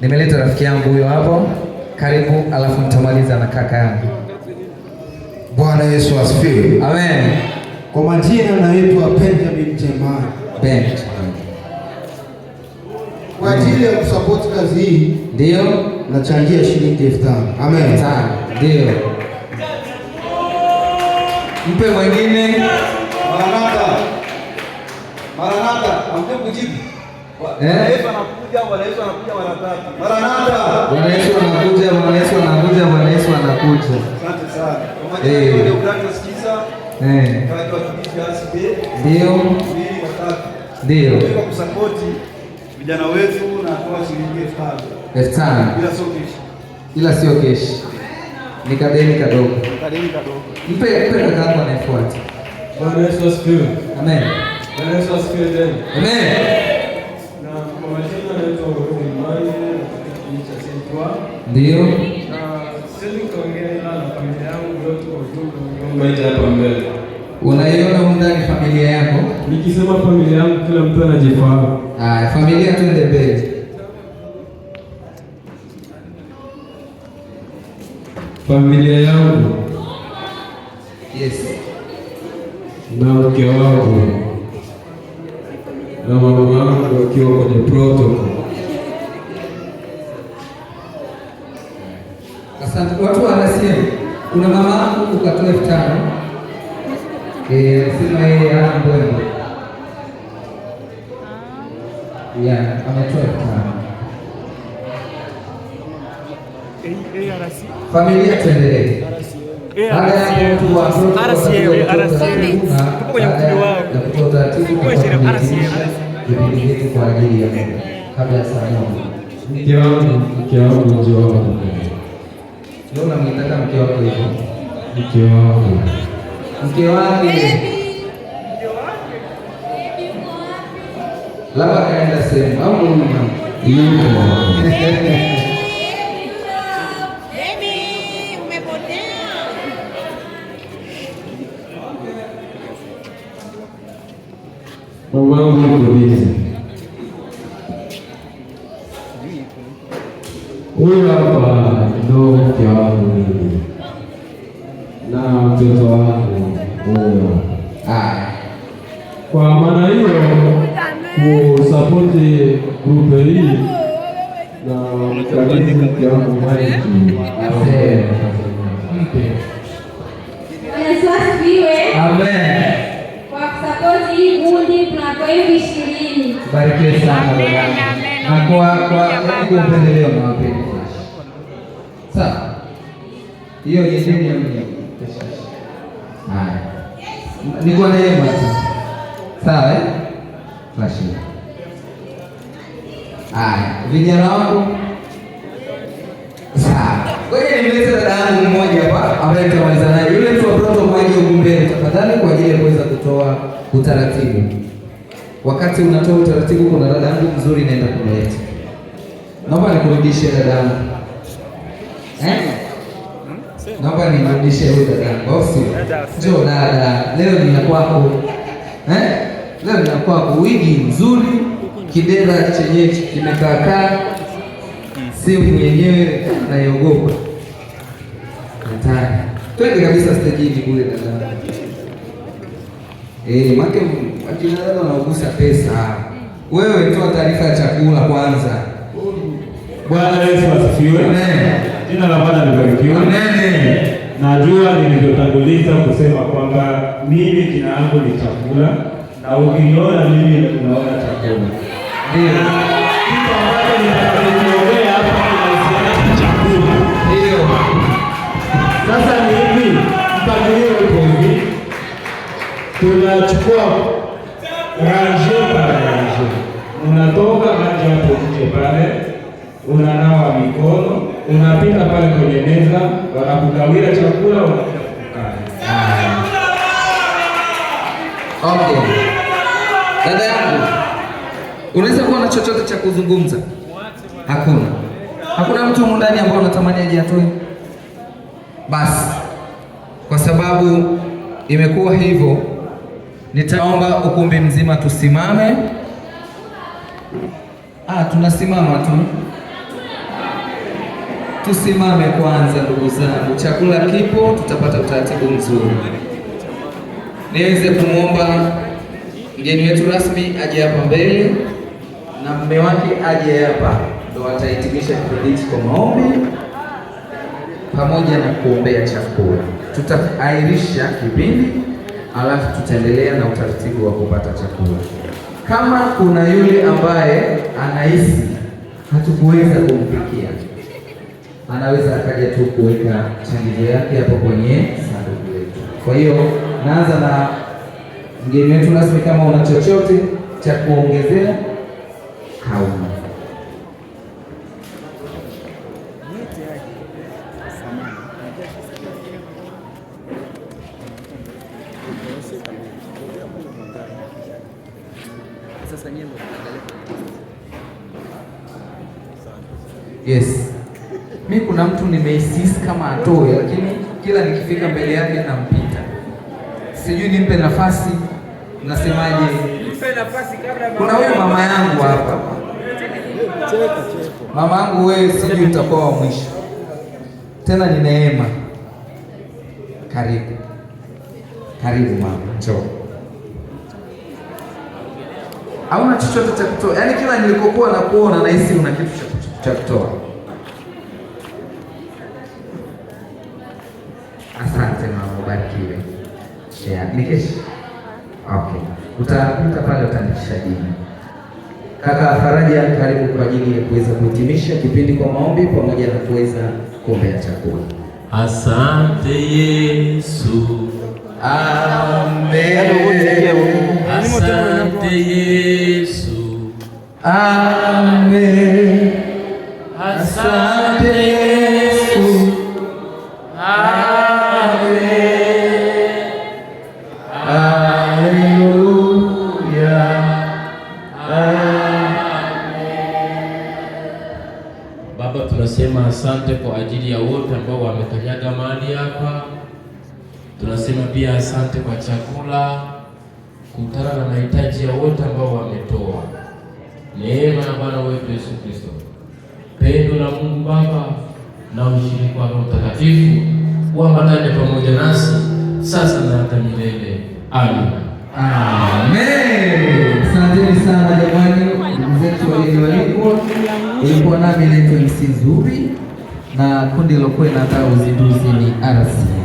Nimeleta rafiki yangu huyo hapo. Karibu, alafu mtamaliza na kaka yangu. Bwana Yesu asifiwe. Amen. Kwa majina naitwa Benjamin Jemai. Benjamin. Kwa ajili ya kusupport kazi hii, ndio nachangia shilingi 5,000. Amen. Ndio. Mpe mwingine. Maranatha. Maranatha, ampe kujibu. Yesu anakuja, Bwana Yesu anakuja mara tatu. Maranatha. Bwana Yesu anakuja, Bwana Yesu anakuja, Bwana Yesu anakuja. Asante sana. Kwa majina ndio Douglas Kisa. Kwa kipindi cha ACB. Ndio. 2 watatu. Ndio. Kwa kusupport vijana wetu na kwa shilingi 5,000. 5,000. Bila sio keshi. Ila sio keshi. Ni kadeni kadogo. Kadeni kadogo. Mpe kaka yako anayefuata. Bwana Yesu asifiwe. Amen. Bwana Yesu asifiwe tena. Amen. Na kwa majina naitwa Imani na cha Sentwa. Ndio. Na siwezi kuongea na familia yangu yote kwa ujumla hapa mbele. Unaiona ndani familia yako? Nikisema familia yangu kila mtu anajifahamu. Familia tuende mbele. Familia yangu. Yes. Na mke wangu. Na mama wangu wakiwa kwenye protocol. Asante. Watu wa RCM, kuna mama wangu ukatoa 5,000. Sema yeye ana mbwembo. Ametoa 5,000. Familia tuendelee. Baada ya mtu wa vipindi hivi kwa ajili ya Mungu kabla ya saa moja. Mke wangu njoo wangu. Leo namwitaka mke wako hivyo. Mke wake labda kaenda sehemu au Mamangu yuko bizi. Huyu hapa ndo mke wangu na mtoto wangu huyo. Kwa maana hiyo kusapoti grupe hii na mkabidhi mke wangu maiki. Amen. Barikiwe sana baba. Na kwa upendeleo na wapende. Sawa. Hiyo ni dini ya Mungu. Niko na yeye basi. Sawa Flashi. Vijana wangu. Sawa. Wewe nimeleta dada yangu mmoja hapa ambaye tutamaliza naye. Yule mtu wa protocol mmoja ugumbeni tafadhali kwa ajili ya kuweza kutoa utaratibu. Wakati unatoa utaratibu, kuna dada yangu mzuri naenda kumleta. Naomba nikurudishe dada yangu. Naomba nimrudishe huyu dada yangu. Bosi. Njoo dada. Leo ni kwako. Leo ni kwako. Wigi nzuri, kidera chenye kimekaa. Simu yenyewe naiogopa. Hatari. Twende kabisa stage hii kule dada. Make akina dada wanagusa pesa. Wewe toa taarifa ya chakula kwanza. Bwana Yesu asifiwe. Amen. Jina la Bwana libarikiwe. Amen. Najua nilivyotanguliza kusema kwamba mimi jina langu ni chakula na ukiniona mimi unaona chakula. Ndio. Kitu ambacho nitakiongea hapa kinahusiana na chakula. Ndio. Sasa ni hivi, mpangilio uko hivi. Tunachukua ranje para ranje. Unatoka maji hapo nje pale, unanawa mikono, unapita pale kwenye meza, wanakugawia chakula, unakuja kukaa. Okay. Dada yangu, unaweza kuwa na chochote cha kuzungumza? Hakuna. Hakuna mtu ndani ambaye anatamani aje atoe? Basi. Kwa sababu imekuwa hivyo, nitaomba ukumbi mzima tusimame. Tunasimama tu. Tusimame kwanza ndugu zangu, chakula kipo, tutapata utaratibu mzuri. Niweze kumwomba mgeni wetu rasmi aje hapa mbele na mume wake aje hapa, ndo watahitimisha kipindi hiki kwa maombi pamoja na kuombea chakula. Tutaahirisha kipindi, alafu tutaendelea na utaratibu wa kupata chakula. Kama kuna yule ambaye anahisi hatukuweza kumpikia, anaweza akaja tu kuweka changizo yake hapo kwenye sanduku letu. Kwa hiyo naanza na mgeni wetu rasmi, kama una chochote cha kuongezea. Hauna. Yes. Mimi kuna mtu nimeisisi kama atoe, lakini kila nikifika mbele yake nampita. Sijui nimpe nafasi, nasemaje? Nimpe nafasi kabla. Kuna huyu mama yangu hapa. Mama yangu wewe, sijui utakuwa wa mwisho. Tena ni Neema. Karibu. Karibu mama, njoo. Hauna chochote cha kutoa. Yaani kila nilikokuwa na kuona nahisi una kitu cha kutoa. Asante mama, ubarikiwe. Nikeshi. Okay. Utapita pale utaandikisha jina. Kaka Faraja, karibu kwa ajili ya kuweza kuhitimisha kipindi kwa maombi pamoja na kuweza kuombea chakula. Asante Yesu. Amen. Asante Yesu. Amen. Asante Yesu. Baba, tunasema asante kwa ajili ya wote ambao wamekanyaga mahali hapa. Tunasema pia asante kwa chakula, kutana na mahitaji ya wote ambao wametoa. Neema ya Bwana wetu Yesu Kristo, pendo la Mungu Baba na ushirika wa Roho Mtakatifu uambatane pamoja nasi sasa na hata milele. Amen. Amen. Asanteni sana jamani, ndugu zetu walioalikwa. Ilikuwa nami naitwa MC Zuri na kundi lilokuwa linataka uzinduzi ni RC.